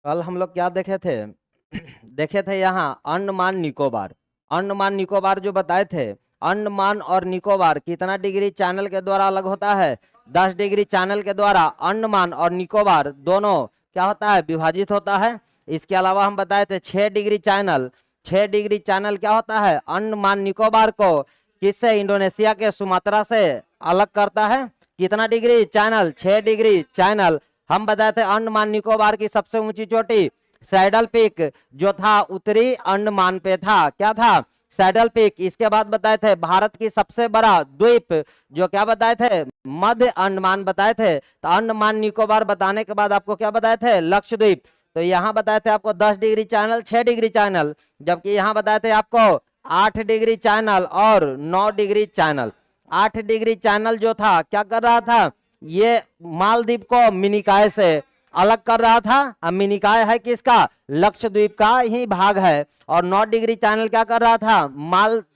कल हम लोग क्या देखे थे? देखे थे यहाँ अंडमान निकोबार। अंडमान निकोबार जो बताए थे, अंडमान और निकोबार कितना डिग्री चैनल के द्वारा अलग होता है? 10 डिग्री चैनल के द्वारा अंडमान और निकोबार दोनों क्या होता है? विभाजित होता है। इसके अलावा हम बताए थे 6 डिग्री चैनल। 6 डिग्री चैनल क्या होता है? अंडमान निकोबार को किससे? इंडोनेशिया के सुमात्रा से अलग करता है। कितना डिग्री चैनल? 6 degree channel. हम बताए थे अंडमान निकोबार की सबसे ऊंची चोटी सैडल पीक जो था उत्तरी अंडमान पे था। क्या था? Saddle peak. इसके बाद बताए थे भारत की सबसे बड़ा द्वीप जो क्या बताए थे? मध्य अंडमान बताए थे। तो अंडमान निकोबार बताने के बाद आपको क्या बताए थे? लक्षद्वीप। तो यहाँ बताए थे आपको 10 डिग्री चैनल, 6 डिग्री चैनल, जबकि यहाँ बताए थे आपको 8 डिग्री चैनल और 9 डिग्री चैनल। 8 डिग्री चैनल जो था क्या कर रहा था? ये मालदीव को मिनिकाय से अलग कर रहा था। अब मिनिकाय है किसका? लक्षद्वीप का ही भाग है। और 9 डिग्री चैनल क्या कर रहा था?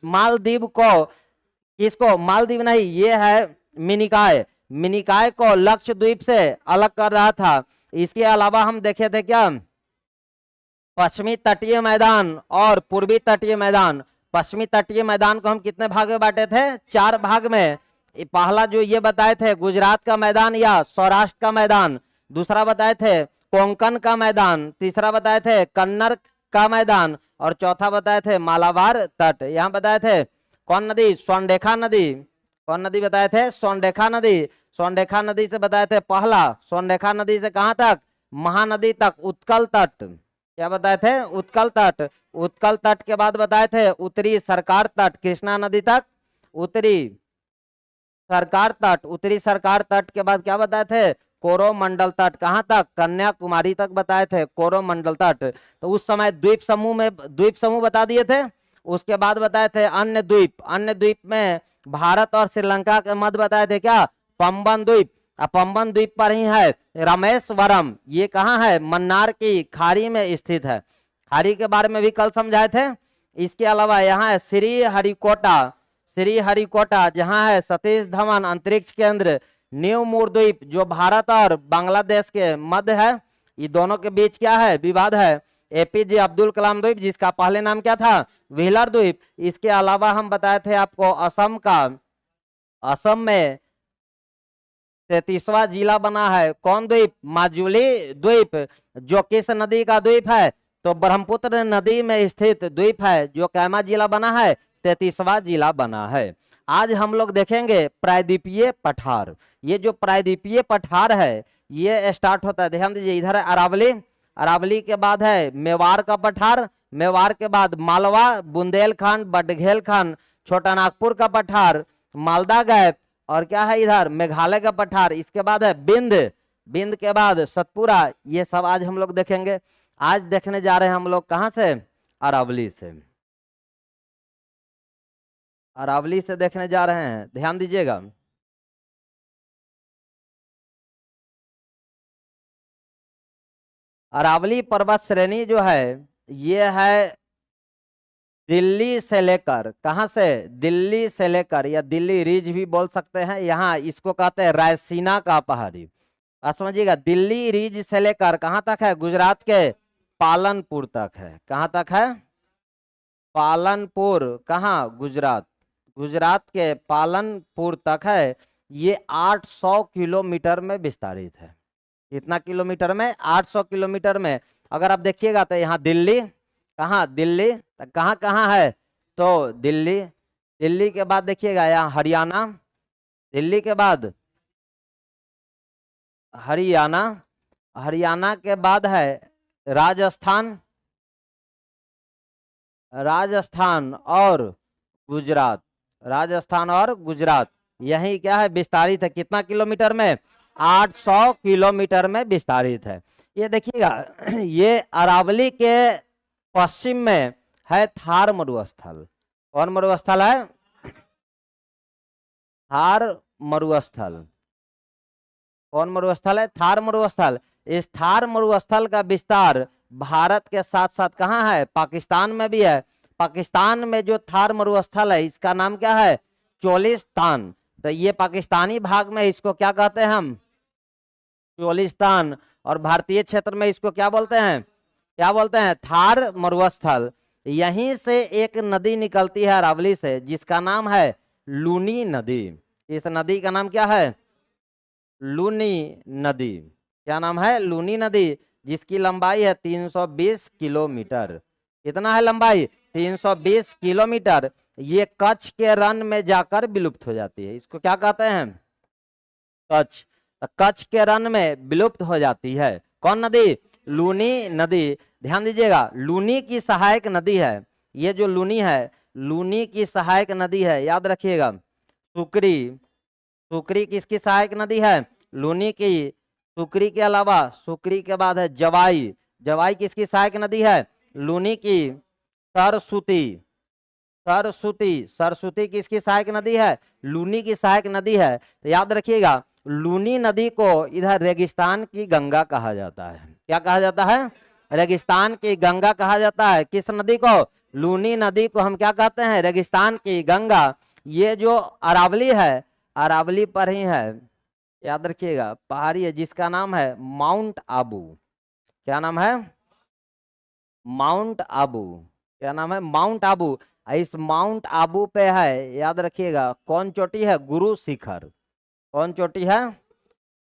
मालदीव को, किसको? मालदीव नहीं, ये है मिनिकाय। मिनिकाय को लक्षद्वीप से अलग कर रहा था। इसके अलावा हम देखे थे क्या? पश्चिमी तटीय मैदान और पूर्वी तटीय मैदान। पश्चिमी तटीय मैदान को हम कितने भाग में बांटे थे? 4 भाग में। पहला जो ये बताए थे गुजरात का मैदान या सौराष्ट्र का मैदान, दूसरा बताए थे कोंकण का मैदान, तीसरा बताए थे कन्नड़ का मैदान, और चौथा बताए थे मालाबार तट। यहाँ बताए थे कौन नदी? सोनडेखा नदी। कौन नदी बताए थे? सोनडेखा नदी। सोनडेखा नदी से बताए थे पहला, सोनडेखा नदी से कहां तक? महानदी तक, उत्कल तट। क्या बताए थे? उत्कल तट। उत्कल तट के बाद बताए थे उत्तरी सरकार तट, कृष्णा नदी तक उत्तरी सरकार तट। उत्तरी सरकार तट के बाद क्या बताए थे? कोरोमंडल तट। कहां तक? कन्याकुमारी तक बताए थे कोरोमंडल तट। तो उस समय द्वीप समूह में द्वीप समूह बता दिए थे। उसके बाद बताए थे अन्य द्वीप। अन्य द्वीप में भारत और श्रीलंका के मध्य बताए थे क्या? पंबन द्वीप। पंबन द्वीप पर ही है रामेश्वरम। ये कहाँ है? मन्नार की खाड़ी में स्थित है। खाड़ी के बारे में भी कल समझाए थे। इसके अलावा यहाँ है श्री हरिकोटा। श्री हरिकोटा जहां है सतीश धवन अंतरिक्ष केंद्र। न्यू मूर द्वीप जो भारत और बांग्लादेश के मध्य है। ये दोनों के बीच क्या है? विवाद है। एपीजे अब्दुल कलाम द्वीप जिसका पहले नाम क्या था? व्हीलर द्वीप। इसके अलावा हम बताए थे आपको असम का, असम में 33वां जिला बना है। कौन द्वीप? माजुली द्वीप। जो किस नदी का द्वीप है? तो ब्रह्मपुत्र नदी में स्थित द्वीप है। जो कैमा जिला बना है? 33वां जिला बना है। आज हम लोग देखेंगे प्रायद्वीपीय पठार। ये जो प्रायद्वीपीय पठार है ये स्टार्ट होता है, ध्यान दीजिए, इधर है अरावली। अरावली के बाद है मेवाड़ का पठार। मेवाड़ के बाद मालवा, बुंदेलखंड, बडघेलखंड, छोटा नागपुर का पठार, मालदा गैप, और क्या है इधर? मेघालय का पठार। इसके बाद है बिंद। बिंद के बाद सतपुरा। ये सब आज हम लोग देखेंगे। आज देखने जा रहे हैं हम लोग कहां से? अरावली से। अरावली से देखने जा रहे हैं, ध्यान दीजिएगा। अरावली पर्वत श्रेणी जो है ये है दिल्ली से लेकर, कहां से? दिल्ली से लेकर, या दिल्ली रिज भी बोल सकते हैं, यहाँ इसको कहते हैं रायसीना का पहाड़ी। समझिएगा, दिल्ली रिज से लेकर कहां तक है? गुजरात के पालनपुर तक है। कहां तक है? पालनपुर। कहां? गुजरात। गुजरात के पालनपुर तक है। ये 800 किलोमीटर में विस्तारित है। कितना किलोमीटर में? 800 किलोमीटर में। अगर आप देखिएगा तो यहाँ दिल्ली, कहाँ? दिल्ली। तो कहाँ कहाँ है? तो दिल्ली। दिल्ली के बाद देखिएगा यहाँ हरियाणा। दिल्ली के बाद हरियाणा। हरियाणा के बाद है राजस्थान। राजस्थान और गुजरात। राजस्थान और गुजरात यही क्या है? विस्तारित है। कितना किलोमीटर में? 800 किलोमीटर में विस्तारित है। ये देखिएगा ये अरावली के पश्चिम में है थार मरुस्थल। कौन मरुस्थल है? थार मरुस्थल। कौन मरुस्थल है? थार मरुस्थल। इस थार मरुस्थल का विस्तार भारत के साथ साथ कहाँ है? पाकिस्तान में भी है। पाकिस्तान में जो थार मरुस्थल है इसका नाम क्या है? चोलिस्तान। तो ये पाकिस्तानी भाग में इसको क्या कहते हैं हम? चोलिस्तान। और भारतीय क्षेत्र में इसको क्या बोलते हैं, क्या बोलते हैं, थार मरुस्थल। यहीं से एक नदी निकलती है अरावली से, जिसका नाम है लूनी नदी। इस नदी का नाम क्या है, लूनी नदी। क्या नाम है, लूनी नदी, जिसकी लंबाई है 320 किलोमीटर। कितना है लंबाई, 320 किलोमीटर। ये कच्छ के रण में जाकर विलुप्त हो जाती है। इसको क्या कहते हैं, कच्छ। तो कच्छ के रण में विलुप्त हो जाती है कौन नदी, लूनी नदी। ध्यान दीजिएगा, लूनी की सहायक नदी है ये जो लूनी है, लूनी की सहायक नदी है, याद रखिएगा। सुकरी, सुकरी किसकी सहायक नदी है, लूनी की। सुकरी के अलावा, सुकरी के बाद है जवाई, जवाई किसकी सहायक नदी है, लूनी की। सरस्वती, सरस्वती, सरस्वती किसकी सहायक नदी है, लूनी की सहायक नदी है। तो याद रखिएगा, लूनी नदी को इधर रेगिस्तान की गंगा कहा जाता है। क्या कहा जाता है, रेगिस्तान की गंगा कहा जाता है। किस नदी को, लूनी नदी को हम क्या कहते हैं, रेगिस्तान की गंगा। ये जो अरावली है, अरावली पर ही है, याद रखिएगा, पहाड़ी है जिसका नाम है माउंट आबू। क्या नाम है, माउंट आबू। क्या नाम है, माउंट आबू। इस माउंट आबू पे है, याद रखिएगा, कौन चोटी है, गुरु शिखर। कौन चोटी है,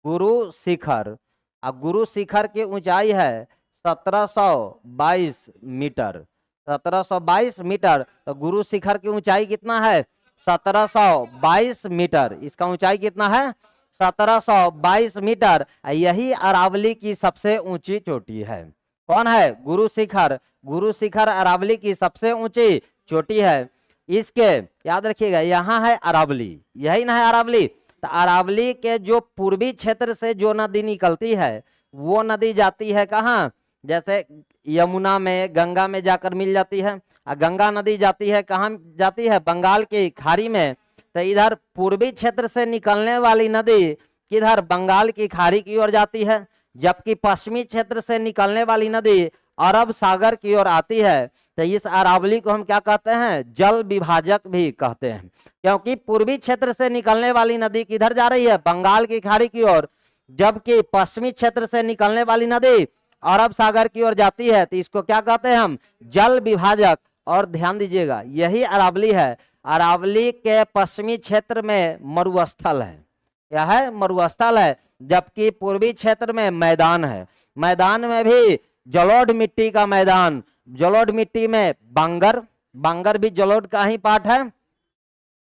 गुरु शिखर। और गुरु शिखर की ऊंचाई है 1722 मीटर। 1722 मीटर। तो गुरु शिखर की ऊंचाई कितना है, 1722 मीटर। इसका ऊंचाई कितना है, 1722 मीटर। यही अरावली की सबसे ऊंची चोटी है। कौन है, गुरु शिखर। गुरु शिखर अरावली की सबसे ऊंची चोटी है। इसके याद रखिएगा, यहाँ है अरावली, यही ना है अरावली। तो अरावली के जो पूर्वी क्षेत्र से जो नदी निकलती है, वो नदी जाती है कहाँ, जैसे यमुना में, गंगा में जाकर मिल जाती है। गंगा नदी जाती है कहाँ, जाती है बंगाल की खाड़ी में। तो इधर पूर्वी क्षेत्र से निकलने वाली नदी किधर, बंगाल की खाड़ी की ओर जाती है, जबकि पश्चिमी क्षेत्र से निकलने वाली नदी अरब सागर की ओर आती है। तो इस अरावली को हम क्या कहते हैं, जल विभाजक भी कहते हैं, क्योंकि पूर्वी क्षेत्र से निकलने वाली नदी किधर जा रही है, बंगाल की खाड़ी की ओर, जबकि पश्चिमी क्षेत्र से निकलने वाली नदी अरब सागर की ओर जाती है। तो इसको क्या कहते हैं हम, जल विभाजक। और ध्यान दीजिएगा, यही अरावली है। अरावली के पश्चिमी क्षेत्र में मरुस्थल है, क्या है, मरुस्थल है, जबकि पूर्वी क्षेत्र में मैदान है। मैदान में भी जलोढ़ मिट्टी का मैदान, जलोढ़ मिट्टी में बांगर, बांगर भी जलोढ़ का ही पार्ट है।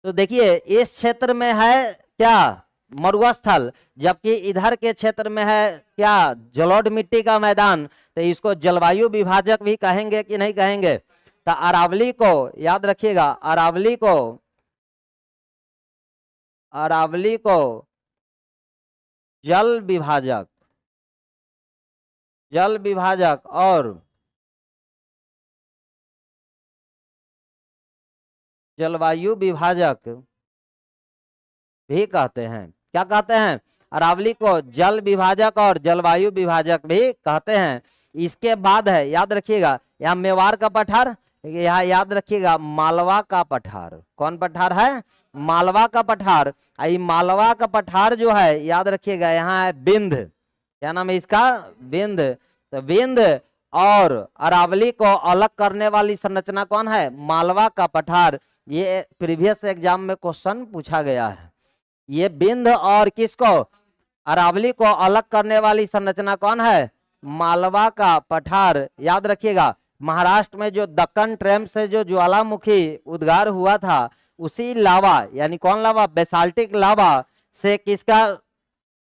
तो देखिए, इस क्षेत्र में है क्या, मरुस्थल, जबकि इधर के क्षेत्र में है क्या, जलोढ़ मिट्टी का मैदान। तो इसको जलवायु विभाजक भी कहेंगे कि नहीं कहेंगे। तो अरावली को याद रखिएगा, अरावली को, अरावली को जल विभाजक, जल विभाजक और जलवायु विभाजक भी कहते हैं। क्या कहते हैं, अरावली को जल विभाजक और जलवायु विभाजक भी कहते हैं। इसके बाद है, याद रखिएगा, यहाँ मेवाड़ का पठार, यहाँ याद रखिएगा मालवा का पठार। कौन पठार है, मालवा का पठार। मालवा का पठार जो है, याद रखिएगा, यहाँ है बिंद। क्या नाम है इसका, बिंद। तो बिंद और अरावली को अलग करने वाली संरचना कौन है, मालवा का पठार। ये प्रीवियस एग्जाम में क्वेश्चन पूछा गया है। ये बिंद और किसको, अरावली को अलग करने वाली संरचना कौन है, मालवा का पठार। याद रखिएगा, महाराष्ट्र में जो दक्कन ट्रेम से जो ज्वालामुखी उद्गार हुआ था, उसी लावा, यानी कौन लावा, बेसाल्टिक लावा से, किसका,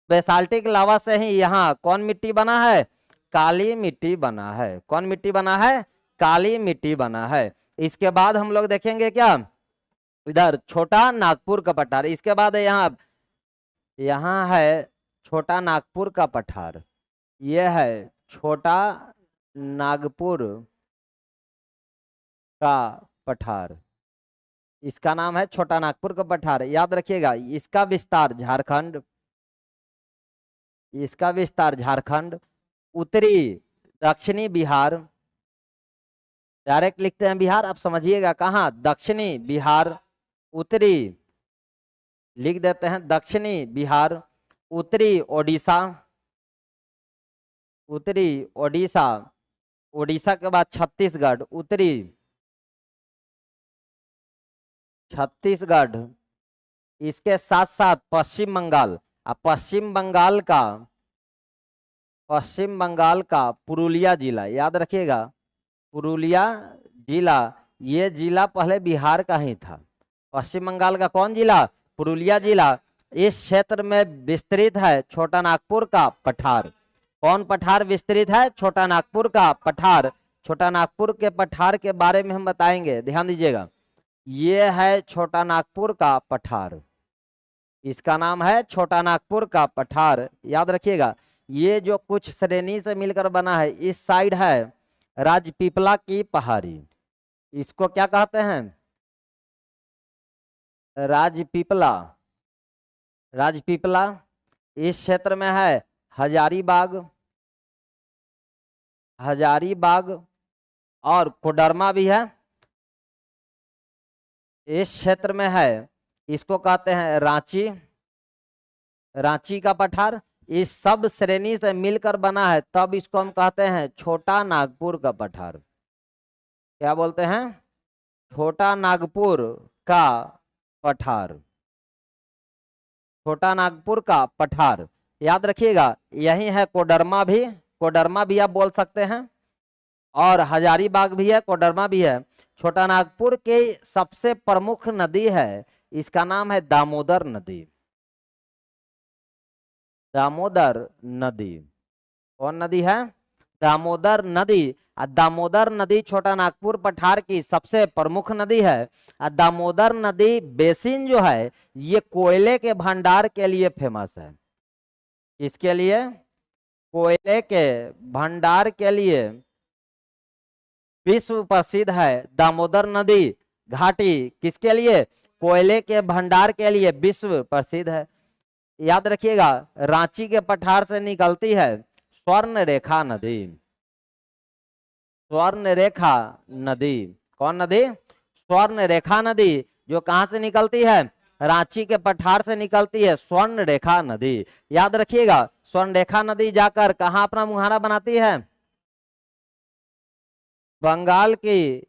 बेसाल्टिक लावा से ही यहाँ कौन मिट्टी बना है, काली मिट्टी बना है। कौन मिट्टी बना है, काली मिट्टी बना है। इसके बाद हम लोग देखेंगे क्या, इधर छोटा नागपुर का पठार। इसके बाद यहाँ, यहाँ है छोटा नागपुर का पठार। ये है छोटा नागपुर का पठार, इसका नाम है छोटा नागपुर का पठार। याद रखिएगा, इसका विस्तार झारखंड, इसका विस्तार झारखंड, उत्तरी दक्षिणी बिहार, डायरेक्ट लिखते हैं बिहार, आप समझिएगा कहाँ, दक्षिणी बिहार, उत्तरी लिख देते हैं दक्षिणी बिहार, उत्तरी ओडिशा, उत्तरी ओडिशा, ओडिशा के बाद छत्तीसगढ़, उत्तरी छत्तीसगढ़, इसके साथ साथ पश्चिम बंगाल। अब पश्चिम बंगाल का पुरुलिया जिला, याद रखिएगा पुरुलिया जिला, ये जिला पहले बिहार का ही था। पश्चिम बंगाल का कौन जिला? पुरुलिया जिला। इस क्षेत्र में विस्तृत है छोटा नागपुर का पठार। कौन पठार विस्तृत है? छोटा नागपुर का पठार। छोटा नागपुर के पठार के बारे में हम बताएंगे, ध्यान दीजिएगा। ये है छोटा नागपुर का पठार, इसका नाम है छोटा नागपुर का पठार, याद रखिएगा। ये जो कुछ श्रेणी से मिलकर बना है, इस साइड है राजपीपला की पहाड़ी, इसको क्या कहते हैं? राजपीपला। राजपीपला। इस क्षेत्र में है हजारीबाग, हजारीबाग और कोडरमा भी है। इस क्षेत्र में है, इसको कहते हैं रांची, रांची का पठार। इस सब श्रेणी से मिलकर बना है, तब इसको हम कहते हैं छोटा नागपुर का पठार। क्या बोलते हैं? छोटा नागपुर का पठार, छोटा नागपुर का पठार, याद रखिएगा। यही है कोडरमा भी, कोडरमा भी आप बोल सकते हैं, और हजारीबाग भी है, कोडरमा भी है। छोटा नागपुर के सबसे प्रमुख नदी है, इसका नाम है दामोदर नदी। दामोदर नदी। कौन नदी है? दामोदर नदी। दामोदर नदी छोटा नागपुर पठार की सबसे प्रमुख नदी है। दामोदर नदी बेसिन जो है, ये कोयले के भंडार के लिए फेमस है। इसके लिए? कोयले के भंडार के लिए विश्व प्रसिद्ध है दामोदर नदी घाटी। किसके लिए? कोयले के भंडार के लिए विश्व प्रसिद्ध है। याद रखिएगा, रांची के पठार से निकलती है स्वर्ण रेखा नदी। स्वर्ण रेखा नदी। कौन नदी? स्वर्ण रेखा नदी, जो कहां से निकलती है? रांची के पठार से निकलती है स्वर्ण रेखा नदी। याद रखिएगा, स्वर्ण रेखा नदी जाकर कहां अपना मुहाना बनाती है? बंगाल की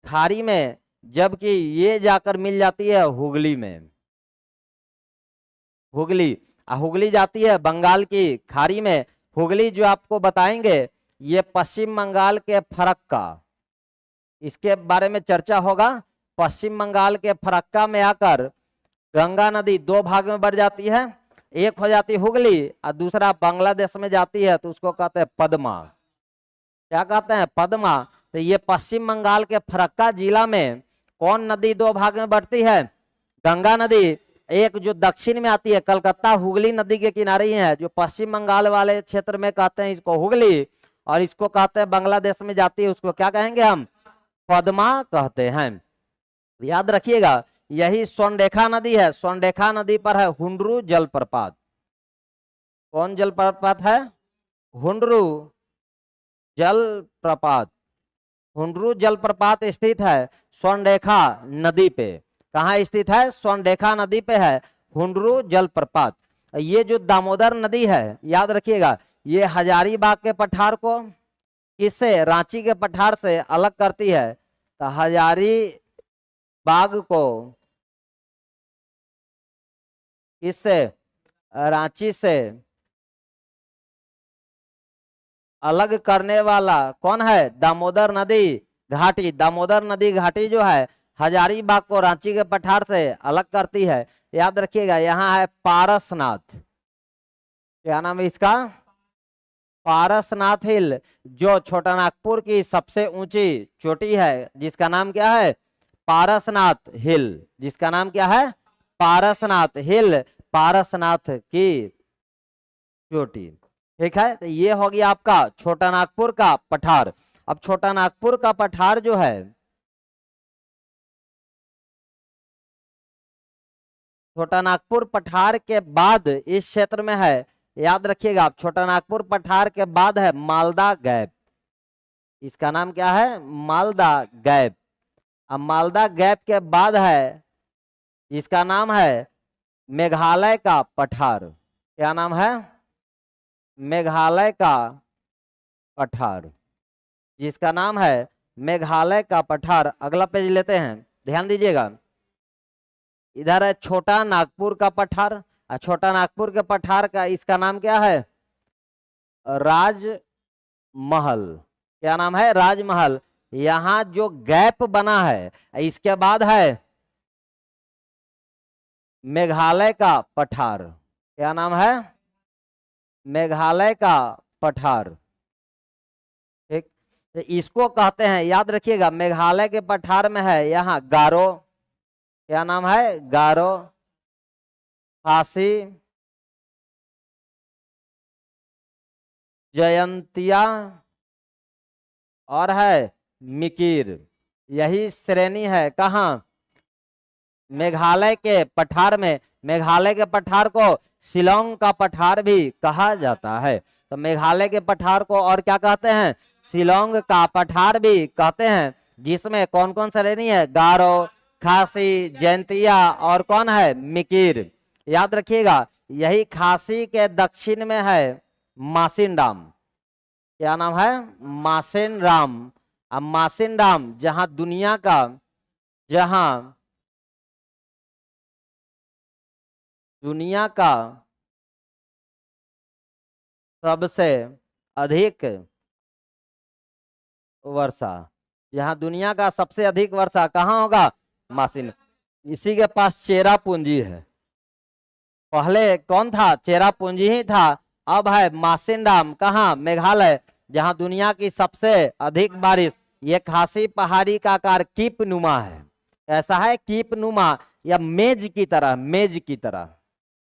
खाड़ी में, जबकि ये जाकर मिल जाती है हुगली में। हुगली, हुगली जाती है बंगाल की खाड़ी में। हुगली जो आपको बताएंगे, ये पश्चिम बंगाल के फरक्का, इसके बारे में चर्चा होगा। पश्चिम बंगाल के फरक्का में आकर गंगा नदी दो भाग में बढ़ जाती है, एक हो जाती है हुगली और दूसरा बांग्लादेश में जाती है, तो उसको कहते हैं पद्मा। क्या कहते हैं? पद्मा। तो ये पश्चिम बंगाल के फरक्का जिला में कौन नदी दो भाग में बढ़ती है? गंगा नदी। एक जो दक्षिण में आती है, कलकत्ता हुगली नदी के किनारे ही है, जो पश्चिम बंगाल वाले क्षेत्र में कहते हैं इसको हुगली, और इसको कहते हैं बांग्लादेश में जाती है, उसको क्या कहेंगे हम? पद्मा कहते हैं। याद रखिएगा, यही स्वर्णरेखा नदी है। स्वर्णरेखा नदी पर है हुंडरू जलप्रपात। कौन जलप्रपात है? हुंडरू जलप्रपात। हुंडरू जलप्रपात स्थित है स्वर्णरेखा नदी पे। कहाँ स्थित है? स्वर्णरेखा नदी पे है हुंडरू जलप्रपात। ये जो दामोदर नदी है, याद रखिएगा, ये हजारीबाग के पठार को किससे? रांची के पठार से अलग करती है। तो हजारीबाग को किससे? रांची से अलग करने वाला कौन है? दामोदर नदी घाटी। दामोदर नदी घाटी जो है हजारीबाग को रांची के पठार से अलग करती है। याद रखिएगा, यहाँ है पारसनाथ। क्या नाम है इसका? पारसनाथ हिल, जो छोटा नागपुर की सबसे ऊंची चोटी है, जिसका नाम क्या है? पारसनाथ हिल। जिसका नाम क्या है? पारसनाथ हिल, पारसनाथ की चोटी। ठीक है, तो ये हो गया आपका छोटा नागपुर का पठार। अब छोटा नागपुर का पठार जो है, छोटा नागपुर पठार के बाद इस क्षेत्र में है, याद रखिएगा आप, छोटा नागपुर पठार के बाद है मालदा गैप। इसका नाम क्या है? मालदा गैप। अब मालदा गैप के बाद है, इसका नाम है मेघालय का पठार। क्या नाम है? मेघालय का पठार, जिसका नाम है मेघालय का पठार। अगला पेज लेते हैं, ध्यान दीजिएगा। इधर है छोटा नागपुर का पठार, और छोटा नागपुर के पठार का इसका नाम क्या है? राजमहल। क्या नाम है? राजमहल। यहाँ जो गैप बना है, इसके बाद है मेघालय का पठार। क्या नाम है? मेघालय का पठार। ठीक, तो इसको कहते हैं, याद रखिएगा, मेघालय के पठार में है यहाँ गारो। क्या नाम है? गारो, खासी, जयंतिया और है मिकिर। यही श्रेणी है कहाँ? मेघालय के पठार में। मेघालय के पठार को शिलोंग का पठार भी कहा जाता है। तो मेघालय के पठार को और क्या कहते हैं? शिलोंग का पठार भी कहते हैं। जिसमें कौन कौन श्रेणी है? गारो, खासी, जयंतिया और कौन है? मिकिर। याद रखिएगा, यही खासी के दक्षिण में है मासिनराम। क्या नाम है? मासिनराम। अब मासिनराम जहां दुनिया का, जहां दुनिया का सबसे अधिक वर्षा, जहां दुनिया का सबसे अधिक वर्षा कहाँ होगा? मासिन। इसी के पास चेरा पूंजी है। पहले कौन था? चेरा पूंजी ही था। अब है मासिनराम, कहाँ? मेघालय, जहां दुनिया की सबसे अधिक बारिश। ये खासी पहाड़ी का आकार कीप नुमा है। ऐसा है कीप नुमा, या मेज की तरह, मेज की तरह।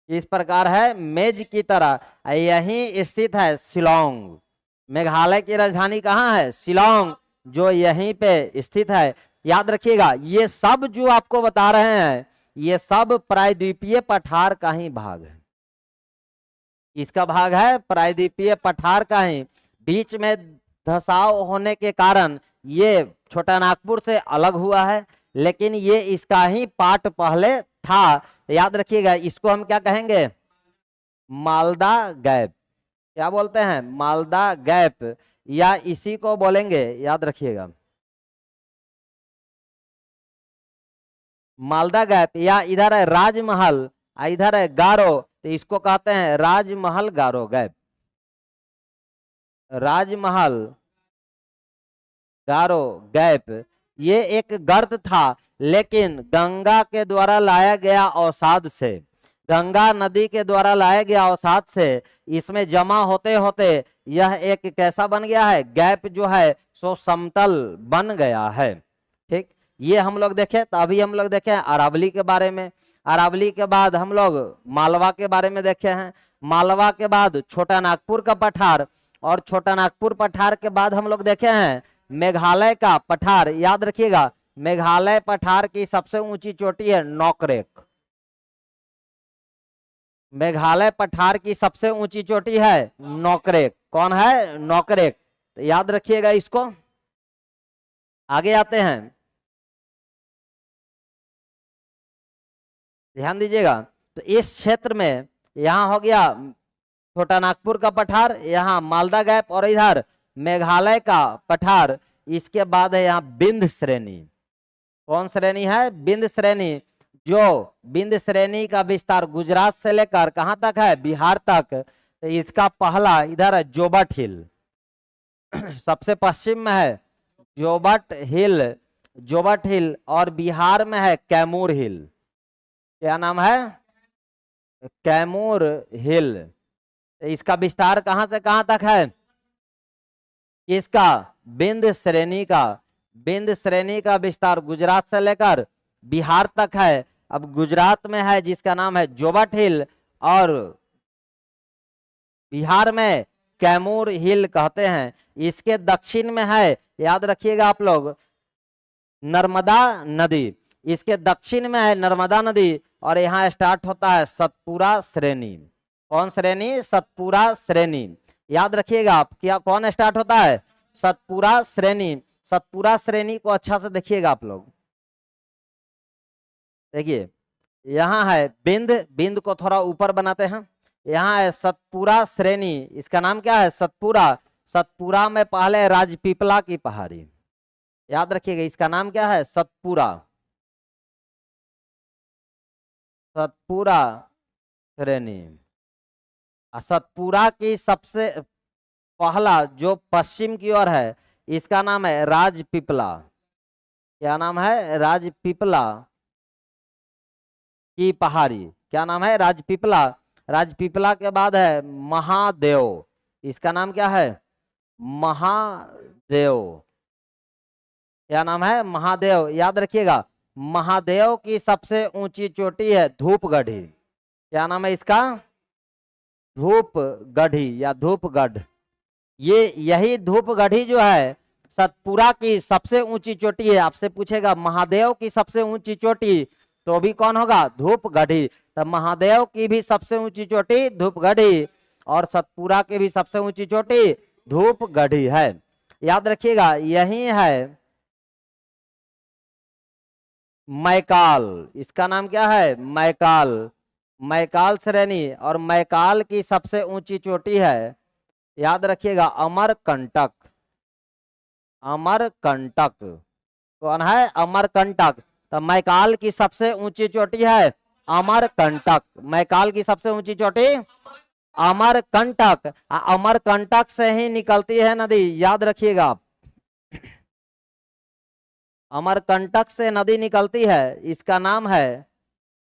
इस प्रकार है मेज की तरह। यहीं स्थित है शिलोंग। मेघालय की राजधानी कहाँ है? शिलोंग, जो यहीं पे स्थित है। याद रखिएगा, ये सब जो आपको बता रहे हैं, ये सब प्रायद्वीपीय पठार का ही भाग है। इसका भाग है प्रायद्वीपीय पठार का ही। बीच में धसाव होने के कारण ये छोटा नागपुर से अलग हुआ है, लेकिन ये इसका ही पार्ट पहले था। याद रखिएगा, इसको हम क्या कहेंगे? मालदा गैप। क्या बोलते हैं? मालदा गैप, या इसी को बोलेंगे, याद रखिएगा, मालदा गैप। या इधर है राजमहल, इधर है गारो, तो इसको कहते हैं राजमहल गारो गैप। राजमहल गारो गैप, ये एक गर्त था, लेकिन गंगा के द्वारा लाया गया अवसाद से, गंगा नदी के द्वारा लाया गया अवसाद से इसमें जमा होते होते यह एक कैसा बन गया है? गैप जो है सो समतल बन गया है। ठीक, ये हम लोग देखे। तो अभी हम लोग देखे अरावली के बारे में। अरावली के बाद हम लोग मालवा के बारे में देखे हैं। मालवा के बाद छोटा नागपुर का पठार, और छोटा नागपुर पठार के बाद हम लोग देखे हैं मेघालय का पठार। याद रखिएगा, मेघालय पठार की सबसे ऊंची चोटी है नोकरेक। मेघालय पठार की सबसे ऊंची चोटी है नोकरेक। कौन है? नोकरेक। तो याद रखिएगा इसको। आगे आते हैं, ध्यान दीजिएगा। तो इस क्षेत्र में यहाँ हो गया छोटा नागपुर का पठार, यहाँ मालदा गैप, और इधर मेघालय का पठार। इसके बाद है यहाँ बिंद श्रेणी। कौन श्रेणी है? बिंद श्रेणी। जो बिंद श्रेणी का विस्तार गुजरात से लेकर कहां तक है? बिहार तक। तो इसका पहला इधर है जोबट हिल, सबसे पश्चिम में है जोबट हिल, जोबट हिल। और बिहार में है कैमूर हिल। क्या नाम है? कैमूर हिल। तो इसका विस्तार कहां से कहां तक है? किसका? बिंद श्रेणी का। बिंद श्रेणी का विस्तार गुजरात से लेकर बिहार तक है। अब गुजरात में है जिसका नाम है जोबट हिल, और बिहार में कैमूर हिल कहते हैं। इसके दक्षिण में है, याद रखिएगा आप लोग, नर्मदा नदी। इसके दक्षिण में है नर्मदा नदी, और यहाँ स्टार्ट होता है सतपुरा श्रेणी। कौन श्रेणी? सतपुरा श्रेणी। याद रखिएगा आप, क्या कौन स्टार्ट होता है? सतपुरा श्रेणी। सतपुरा श्रेणी को अच्छा से देखिएगा आप लोग। देखिए, यहाँ है बिंद, बिंद को थोड़ा ऊपर बनाते हैं। यहाँ है सतपुरा श्रेणी, इसका नाम क्या है? सतपुरा। सतपुरा में पहले राजपीपला की पहाड़ी, याद रखिएगा, इसका नाम क्या है? सतपुरा। सतपुरा श्रेणी। सतपुरा की सबसे पहला जो पश्चिम की ओर है, इसका नाम है राजपीपला। क्या नाम है? राजपीपला की पहाड़ी। क्या नाम है? राजपीपला। राजपीपला के बाद है महादेव, इसका नाम क्या है? महादेव। क्या नाम है? महादेव। याद रखिएगा, महादेव की सबसे ऊंची चोटी है धूपगढ़ी। क्या नाम है इसका? धूपगढ़ी या धूपगढ़। ये यही धूपगढ़ी जो है सतपुरा की सबसे ऊंची चोटी है। आपसे पूछेगा महादेव की सबसे ऊंची चोटी, तो भी कौन होगा? धूपगढ़ी। तो महादेव की भी सबसे ऊंची चोटी धूपगढ़ी और सतपुरा की भी सबसे ऊंची चोटी धूपगढ़ी है। याद रखिएगा, यही है मैकाल, इसका नाम क्या है? मैकाल। मैकाल श्रेणी, और मैकाल की सबसे ऊंची चोटी है, याद रखिएगा, अमरकंटक। अमरकंटक कौन है? अमरकंटक। तो मैकाल की सबसे ऊंची चोटी है अमरकंटक। मैकाल की सबसे ऊंची चोटी अमरकंटक। अमरकंटक से ही निकलती है नदी, याद रखिएगा, अमरकंटक से नदी निकलती है, इसका नाम है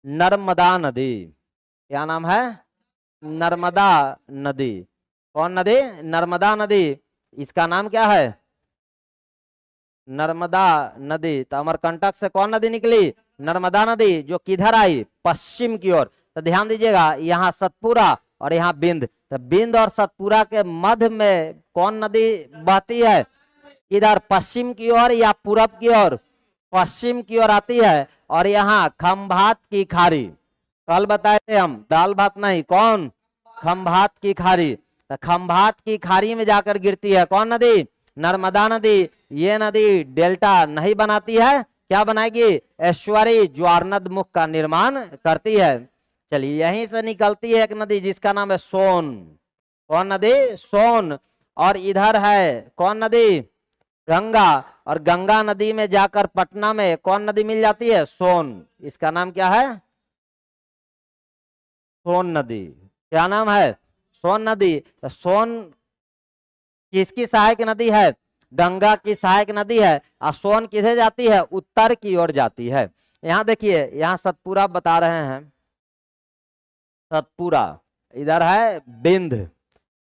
नर्मदा नदी। क्या नाम है? नर्मदा नदी। कौन नदी? नर्मदा नदी। इसका नाम क्या है? नर्मदा नदी। तो अमरकंटक से कौन नदी निकली? नर्मदा नदी, जो किधर आई? पश्चिम की ओर। तो ध्यान दीजिएगा, यहाँ सतपुरा और यहाँ बिंद, तो बिंद और सतपुरा के मध्य में कौन नदी बहती है? इधर पश्चिम की ओर या पूरब की ओर? पश्चिम की ओर आती है। और यहाँ खंभात की खाड़ी, कल बताए थे हम, दाल भात नहीं, कौन? खंभात की खाड़ी। तो खंभात की खाड़ी में जाकर गिरती है कौन नदी? नर्मदा नदी। ये नदी डेल्टा नहीं बनाती है, क्या बनाएगी? ऐश्वरी ज्वारनद मुख का निर्माण करती है। चलिए, यहीं से निकलती है एक नदी जिसका नाम है सोन। कौन नदी? सोन। और इधर है कौन नदी? गंगा। और गंगा नदी में जाकर पटना में कौन नदी मिल जाती है? सोन। इसका नाम क्या है? सोन नदी। क्या नाम है? सोन नदी। तो सोन किसकी सहायक नदी है? गंगा की सहायक नदी है। और सोन किधर जाती है? उत्तर की ओर जाती है। यहाँ देखिए, यहाँ सतपुरा बता रहे हैं, सतपुरा। इधर है बिंद,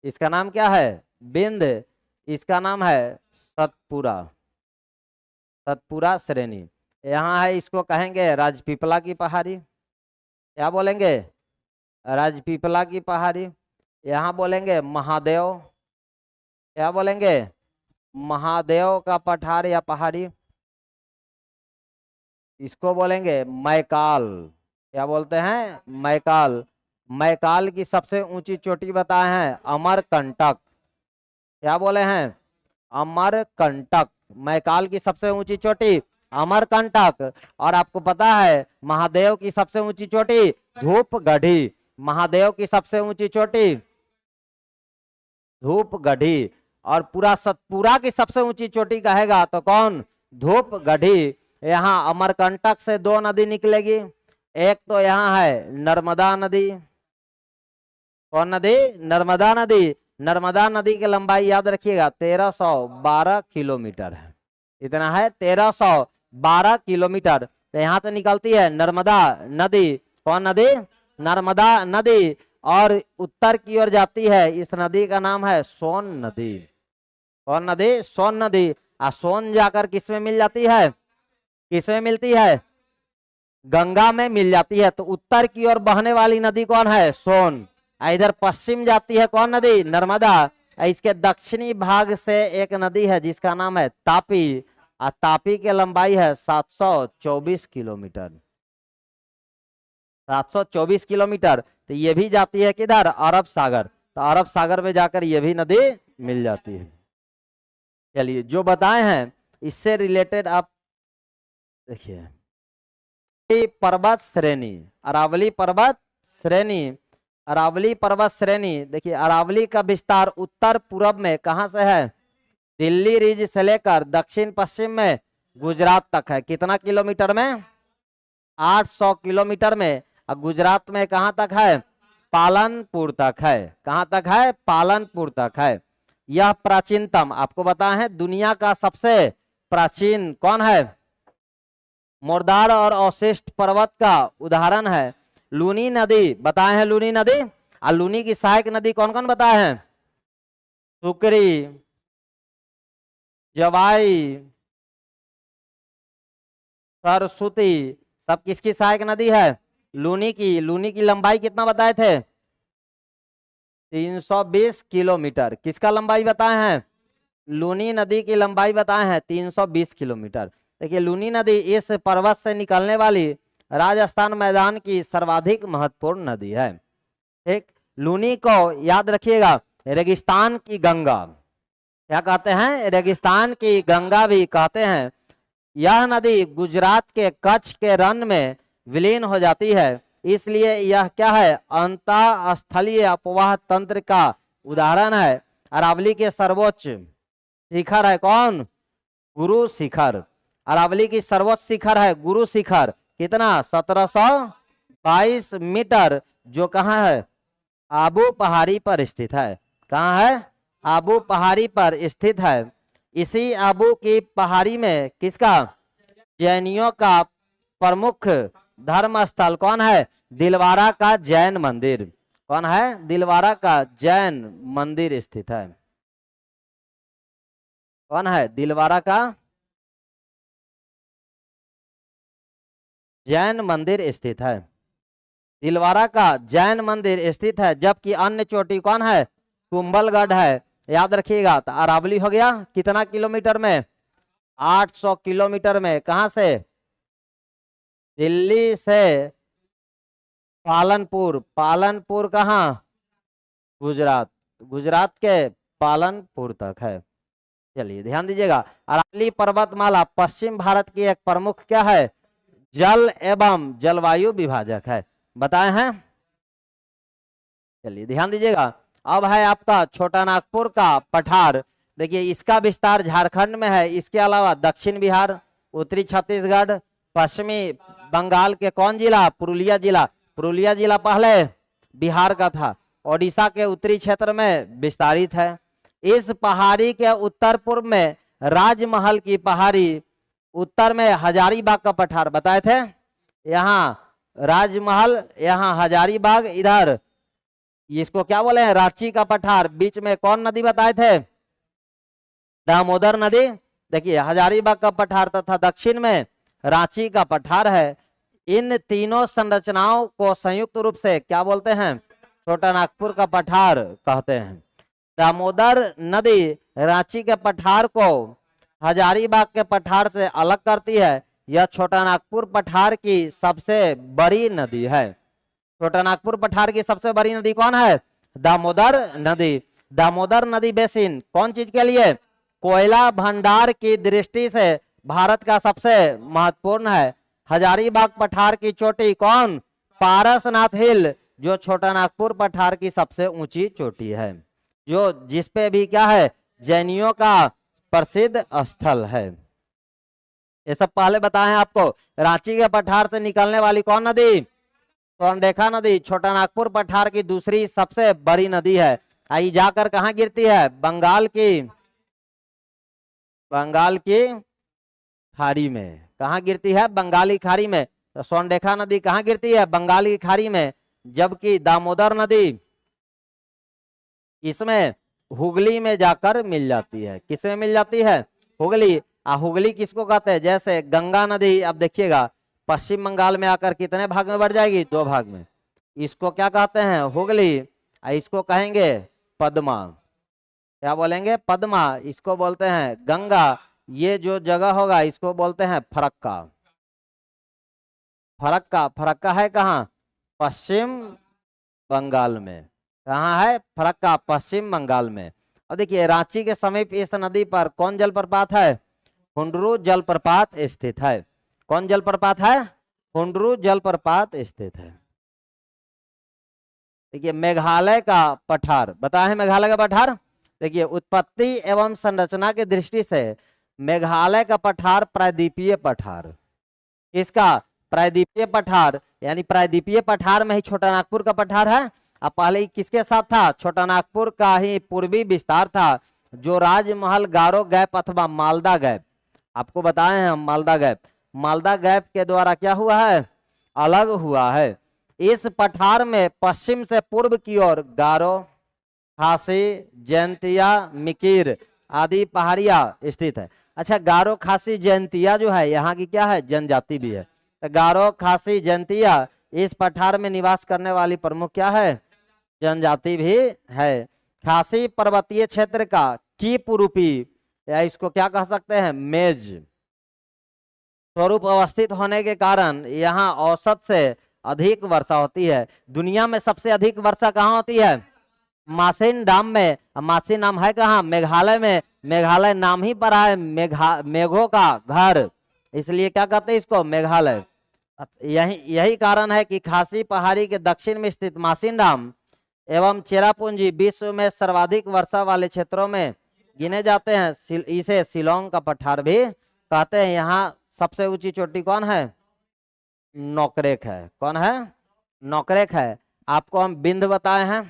इसका नाम क्या है? बिंद। इसका नाम है सतपुरा। सतपुरा श्रेणी। यहाँ है, इसको कहेंगे राजपीपला की पहाड़ी। क्या बोलेंगे? राजपीपला की पहाड़ी। यहाँ बोलेंगे महादेव। क्या बोलेंगे? महादेव का पठार या पहाड़ी। इसको बोलेंगे मैकाल। क्या बोलते हैं? मैकाल। मैकाल की सबसे ऊंची चोटी बताए हैं अमरकंटक। क्या बोले हैं? अमरकंटक। मैकाल की सबसे ऊंची चोटी अमरकंटक। और आपको पता है महादेव की सबसे ऊंची चोटी धूपगढ़ी। महादेव की सबसे ऊंची चोटी धूपगढ़ी। और पूरा सतपुरा की सबसे ऊंची चोटी कहेगा तो कौन? धूपगढ़ी। यहाँ अमरकंटक से दो नदी निकलेगी, एक तो यहाँ है नर्मदा नदी। कौन नदी? नर्मदा नदी। नर्मदा नदी की लंबाई याद रखिएगा 1312 किलोमीटर है। इतना है, 1312 किलोमीटर। तो यहाँ से निकलती है नर्मदा नदी। कौन नदी? नर्मदा नदी। और उत्तर की ओर जाती है, इस नदी का नाम है सोन नदी। कौन नदी? सोन नदी। आ सोन जाकर किसमें मिल जाती है? किसमें मिलती है? गंगा में मिल जाती है। तो उत्तर की ओर बहने वाली नदी कौन है? सोन। इधर पश्चिम जाती है कौन नदी? नर्मदा। इसके दक्षिणी भाग से एक नदी है जिसका नाम है तापी। तापी की लंबाई है 724 किलोमीटर। 724 किलोमीटर। तो ये भी जाती है किधर? अरब सागर। तो अरब सागर में जाकर ये भी नदी मिल जाती है। चलिए, जो बताए हैं इससे रिलेटेड आप देखिए, पर्वत श्रेणी, अरावली पर्वत श्रेणी। अरावली पर्वत श्रेणी, देखिए अरावली का विस्तार उत्तर पूर्व में कहां से है, दिल्ली रिज से लेकर दक्षिण पश्चिम में गुजरात तक है। कितना किलोमीटर में, 800 किलोमीटर में। और गुजरात में कहां तक है, पालनपुर तक है। कहां तक है, पालनपुर तक है। यह प्राचीनतम, आपको बताया है दुनिया का सबसे प्राचीन कौन है, मुर्दार और अवशिष्ट पर्वत का उदाहरण है लूनी नदी, बताए हैं लूनी नदी। और लूनी की सहायक नदी कौन कौन बताए हैं, सुकरी, जवाई, सरस्वती, सब किसकी सहायक नदी है, लूनी की। लूनी की लंबाई कितना बताए थे, 320 किलोमीटर। किसका लंबाई बताए हैं, लूनी नदी की लंबाई बताए हैं 320 किलोमीटर। देखिए लूनी नदी इस पर्वत से निकलने वाली राजस्थान मैदान की सर्वाधिक महत्वपूर्ण नदी है। एक लूनी को याद रखिएगा रेगिस्तान की गंगा, क्या कहते हैं, रेगिस्तान की गंगा भी कहते हैं। यह नदी गुजरात के कच्छ के रण में विलीन हो जाती है, इसलिए यह क्या है, अंतःस्थलीय अपवाह तंत्र का उदाहरण है। अरावली के सर्वोच्च शिखर है कौन, गुरु शिखर। अरावली की सर्वोच्च शिखर है गुरु शिखर। कितना, 1722 मीटर, जो कहाँ है, आबू पहाड़ी पर स्थित है। कहाँ है, आबू पहाड़ी पर स्थित है। इसी आबू की पहाड़ी में किसका, जैनियों का प्रमुख धर्म स्थल कौन है, दिलवारा का जैन मंदिर। कौन है, दिलवारा का जैन मंदिर स्थित है। कौन है, दिलवारा का जैन मंदिर स्थित है। दिलवारा का जैन मंदिर स्थित है। जबकि अन्य चोटी कौन है, कुंभलगढ़ है। याद रखिएगा। तो अरावली हो गया कितना किलोमीटर में, 800 किलोमीटर में। कहां से, दिल्ली से पालनपुर। पालनपुर कहाँ, गुजरात। गुजरात के पालनपुर तक है। चलिए ध्यान दीजिएगा। अरावली पर्वतमाला पश्चिम भारत की एक प्रमुख क्या है, जल एवं जलवायु विभाजक है। बताए हैं। चलिए ध्यान दीजिएगा। अब है आपका छोटा नागपुर का पठार। देखिए इसका विस्तार झारखंड में है। इसके अलावा दक्षिण बिहार, उत्तरी छत्तीसगढ़, पश्चिमी बंगाल के कौन जिला, पुरुलिया जिला। पुरुलिया जिला पहले बिहार का था। ओडिशा के उत्तरी क्षेत्र में विस्तारित है। इस पहाड़ी के उत्तर पूर्व में राजमहल की पहाड़ी, उत्तर में हजारीबाग का पठार बताए थे। यहाँ राजमहल, यहाँ हजारीबाग, इधर इसको क्या बोले हैं, रांची का पठार। बीच में कौन नदी बताए थे, दामोदर नदी। देखिए हजारीबाग का पठार तथा दक्षिण में रांची का पठार है। इन तीनों संरचनाओं को संयुक्त रूप से क्या बोलते हैं, छोटा नागपुर का पठार कहते हैं। दामोदर नदी रांची के पठार को हजारीबाग के पठार से अलग करती है। यह छोटा नागपुर पठार की सबसे बड़ी नदी है। छोटा नागपुर पठार की सबसे बड़ी नदी कौन है, दामोदर नदी। दामोदर नदी बेसिन कौन चीज के लिए, कोयला भंडार की दृष्टि से भारत का सबसे महत्वपूर्ण है। हजारीबाग पठार की चोटी कौन, पारसनाथ हिल, जो छोटा नागपुर पठार की सबसे ऊंची चोटी है, जो जिसपे भी क्या है, जैनियों का प्रसिद्ध स्थल है। ये सब पहले बताए हैं आपको। रांची के पठार से निकलने वाली कौन नदी, सोनडेखा नदी, छोटा नागपुर पठार की दूसरी सबसे बड़ी नदी है। आई जाकर कहाँ गिरती है, बंगाल की खाड़ी में। कहाँ गिरती है, बंगाली खाड़ी में। तो सोनडेखा नदी कहाँ गिरती है, बंगाली खाड़ी में। जबकि दामोदर नदी इसमें हुगली में जाकर मिल जाती है। किसमें मिल जाती है, हुगली। हुगली किसको कहते हैं, जैसे गंगा नदी, अब देखिएगा पश्चिम बंगाल में आकर कितने भाग में बढ़ जाएगी, 2 भाग में। इसको क्या कहते हैं, हुगली। इसको कहेंगे पद्मा। क्या बोलेंगे, पद्मा। इसको बोलते हैं गंगा। ये जो जगह होगा इसको बोलते हैं फरक्का। फरक्का, फरक्का है कहाँ, पश्चिम बंगाल में। कहाँ है, फरक्का, पश्चिम बंगाल में। और देखिए रांची के समीप इस नदी पर कौन जलप्रपात है, हुंडरू जलप्रपात स्थित है। कौन जलप्रपात है, हुंडरू जलप्रपात स्थित है। देखिए मेघालय का पठार, बताए मेघालय का पठार। देखिए उत्पत्ति एवं संरचना की दृष्टि से मेघालय का पठार प्रायद्वीपीय पठार, इसका प्रायद्वीपीय पठार, यानी प्रायद्वीपीय पठार में ही छोटा नागपुर का पठार है। अब पहले किसके साथ था, छोटा नागपुर का ही पूर्वी विस्तार था, जो राजमहल, गारो गैप अथवा मालदा गैप, आपको बताए हैं हम मालदा गैप, मालदा गैप के द्वारा क्या हुआ है, अलग हुआ है। इस पठार में पश्चिम से पूर्व की ओर गारो, खासी, जयंतिया, मिकिर आदि पहाड़ियां स्थित है। अच्छा, गारो, खासी, जयंतिया जो है यहाँ की क्या है, जनजाति भी है। तो गारो, खासी, जयंतिया इस पठार में निवास करने वाली प्रमुख क्या है, जनजाति भी है। खासी पर्वतीय क्षेत्र का कीप रूपी, या इसको क्या कह सकते हैं, मेज स्वरूप अवस्थित होने के कारण यहाँ औसत से अधिक वर्षा होती है। दुनिया में सबसे अधिक वर्षा कहाँ होती है, मासिन डाम में। मासिन नाम है कहाँ, मेघालय में। मेघालय नाम ही पड़ा है मेघों का घर, इसलिए क्या कहते हैं इसको, मेघालय। यही कारण है कि खासी पहाड़ी के दक्षिण में स्थित मासिन डाम एवं चेरापूंजी विश्व में सर्वाधिक वर्षा वाले क्षेत्रों में गिने जाते हैं। इसे शिलोंग का पठार भी कहते हैं। यहाँ सबसे ऊंची चोटी कौन है, नोकरेक है। कौन है, नोकरेक है। आपको हम बिंद बताए हैं।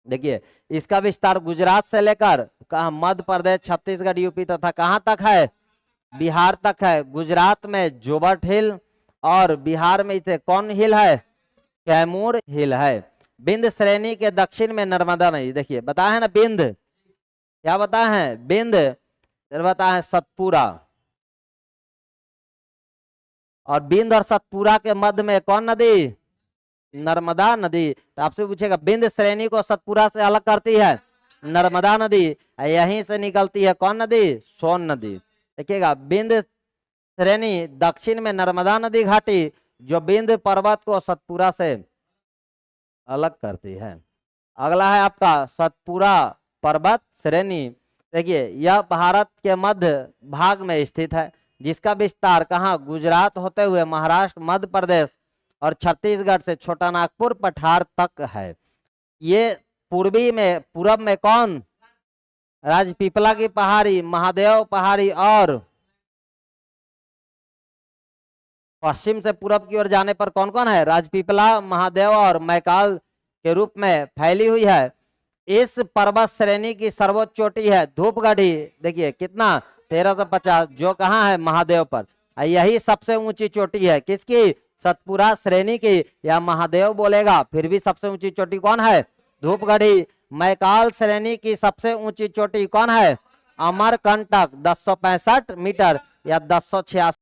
देखिए इसका विस्तार गुजरात से लेकर कहा मध्य प्रदेश, छत्तीसगढ़, यूपी तथा कहां तक है, बिहार तक है। गुजरात में जोबट हिल और बिहार में इसे कौन हिल है, कैमूर हिल है। बिंद श्रेणी के दक्षिण में नर्मदा नदी, देखिए बताया है ना बिंद, क्या बताया है, बिंद बताया है सतपुरा, और बिंद और सतपुरा के मध्य में कौन नदी, नर्मदा नदी। तो आपसे पूछेगा बिंद श्रेणी को सतपुरा से अलग करती है नर्मदा नदी, यहीं से निकलती है कौन नदी, सोन नदी। देखिएगा बिंद श्रेणी दक्षिण में नर्मदा नदी घाटी, जो बिंद पर्वत को सतपुरा से अलग करती है। अगला है आपका सतपुरा पर्वत श्रेणी। देखिए यह भारत के मध्य भाग में स्थित है, जिसका विस्तार कहाँ, गुजरात होते हुए महाराष्ट्र, मध्य प्रदेश और छत्तीसगढ़ से छोटा नागपुर पठार तक है। ये पूरब में कौन, राजपीपला की पहाड़ी, महादेव पहाड़ी, और पश्चिम से पूरब की ओर जाने पर कौन कौन है, राजपीपला, महादेव और मैकाल के रूप में फैली हुई है। इस पर्वत श्रेणी की सर्वोच्च चोटी है धूपगढ़ी। देखिए कितना, 1350, जो कहाँ है, महादेव पर। यही सबसे ऊंची चोटी है, किसकी, सतपुरा श्रेणी की, या महादेव बोलेगा फिर भी सबसे ऊंची चोटी कौन है, धूपगढ़ी। मैकाल श्रेणी की सबसे ऊंची चोटी कौन है, अमरकंटक, 1065 मीटर या 1086